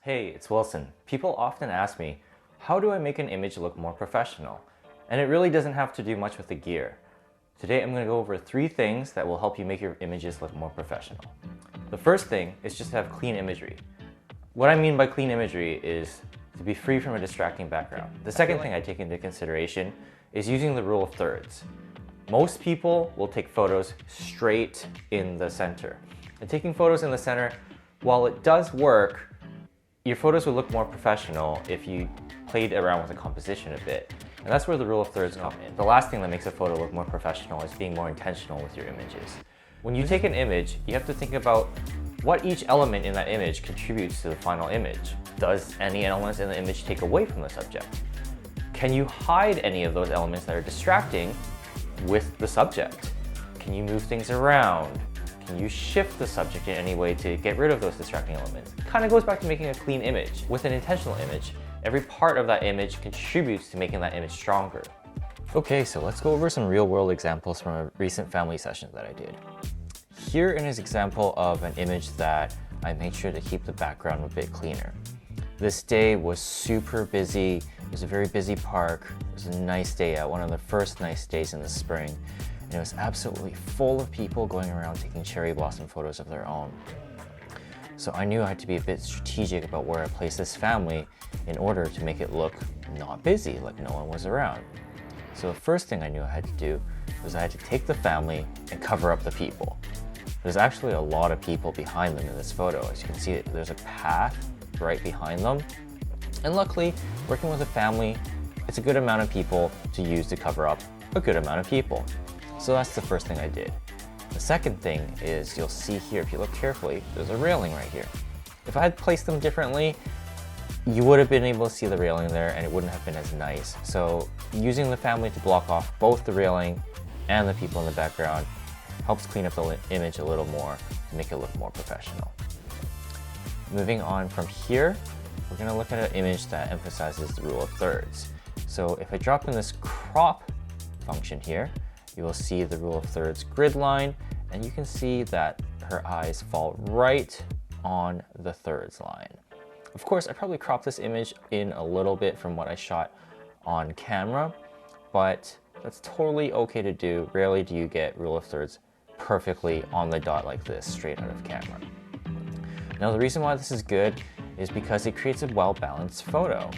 Hey, it's Wilson. People often ask me, how do I make an image look more professional? And it really doesn't have to do much with the gear. Today I'm going to go over 3 things that will help you make your images look more professional. The first thing is just to have clean imagery. What I mean by clean imagery is to be free from a distracting background. The second thing I take into consideration is using the rule of thirds. Most people will take photos straight in the center. And taking photos in the center, while it does work, your photos would look more professional if you played around with the composition a bit. And that's where the rule of thirds come in. The last thing that makes a photo look more professional is being more intentional with your images. When you take an image, you have to think about what each element in that image contributes to the final image. Does any elements in the image take away from the subject? Can you hide any of those elements that are distracting with the subject? Can you move things around? Can you shift the subject in any way to get rid of those distracting elements? It kind of goes back to making a clean image. With an intentional image, every part of that image contributes to making that image stronger. Okay, so let's go over some real-world examples from a recent family session that I did. Here is an example of an image that I made sure to keep the background a bit cleaner. This day was super busy. It was a very busy park. It was a nice day out, one of the first nice days in the spring. And it was absolutely full of people going around taking cherry blossom photos of their own. So I knew I had to be a bit strategic about where I placed this family in order to make it look not busy, like no one was around. So the first thing I knew I had to do was I had to take the family and cover up the people. There's actually a lot of people behind them in this photo. As you can see, there's a path right behind them. And luckily, working with a family, it's a good amount of people to use to cover up a good amount of people. So that's the first thing I did. The second thing is you'll see here, if you look carefully, there's a railing right here. If I had placed them differently, you would have been able to see the railing there and it wouldn't have been as nice. So using the family to block off both the railing and the people in the background helps clean up the image a little more to make it look more professional. Moving on from here, we're going to look at an image that emphasizes the rule of thirds. So if I drop in this crop function here, you will see the rule of thirds grid line, and you can see that her eyes fall right on the thirds line. Of course, I probably cropped this image in a little bit from what I shot on camera, but that's totally okay to do. Rarely do you get rule of thirds perfectly on the dot like this, straight out of camera. Now, the reason why this is good is because it creates a well-balanced photo.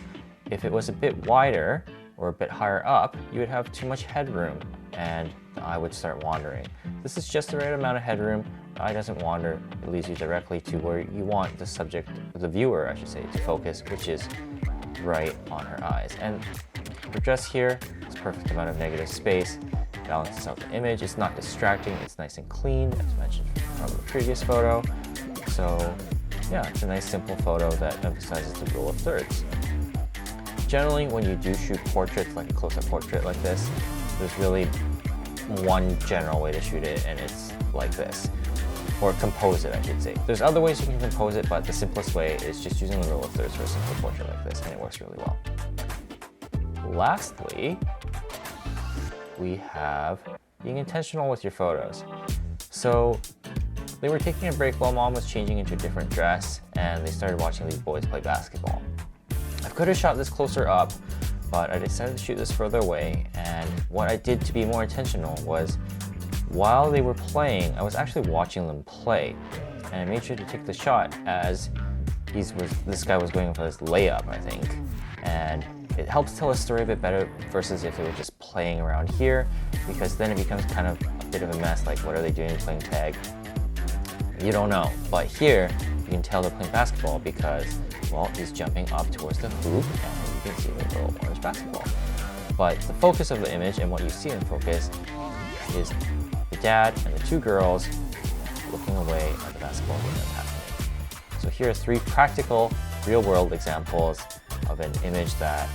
If it was a bit wider or a bit higher up, you would have too much headroom and the eye would start wandering. This is just the right amount of headroom. The eye doesn't wander. It leads you directly to where you want the subject, the viewer, I should say, to focus, which is right on her eyes. And for just here, it's a perfect amount of negative space. Balances out the image. It's not distracting. It's nice and clean, as mentioned from the previous photo. So yeah, it's a nice simple photo that emphasizes the rule of thirds. Generally, when you do shoot portraits, like a close-up portrait like this, there's really one general way to shoot it, and it's like this. Or compose it, I should say. There's other ways you can compose it, but the simplest way is just using the rule of thirds for a simple portrait like this, and it works really well. Lastly, we have being intentional with your photos. So they were taking a break while mom was changing into a different dress, and they started watching these boys play basketball. I could have shot this closer up, but I decided to shoot this further away, and what I did to be more intentional was while they were playing, I was actually watching them play, and I made sure to take the shot as this guy was going for this layup, I think, and it helps tell a story a bit better versus if they were just playing around here, because then it becomes kind of a bit of a mess, like what are they doing playing tag? You don't know, but here you can tell they're playing basketball because, well, he's jumping up towards the hoop and you can see the little orange basketball. But the focus of the image and what you see in focus is the dad and the 2 girls looking away at the basketball game that's happening. So here are 3 practical, real-world examples of an image that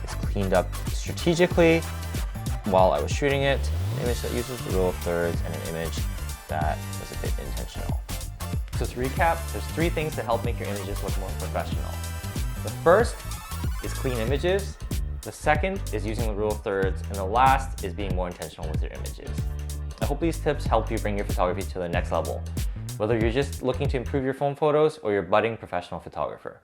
is cleaned up strategically while I was shooting it, an image that uses the rule of thirds, and an image that was a bit intentional. So to recap, there's 3 things that help make your images look more professional. The first is clean images, the second is using the rule of thirds, and the last is being more intentional with your images. I hope these tips help you bring your photography to the next level, whether you're just looking to improve your phone photos or you're a budding professional photographer.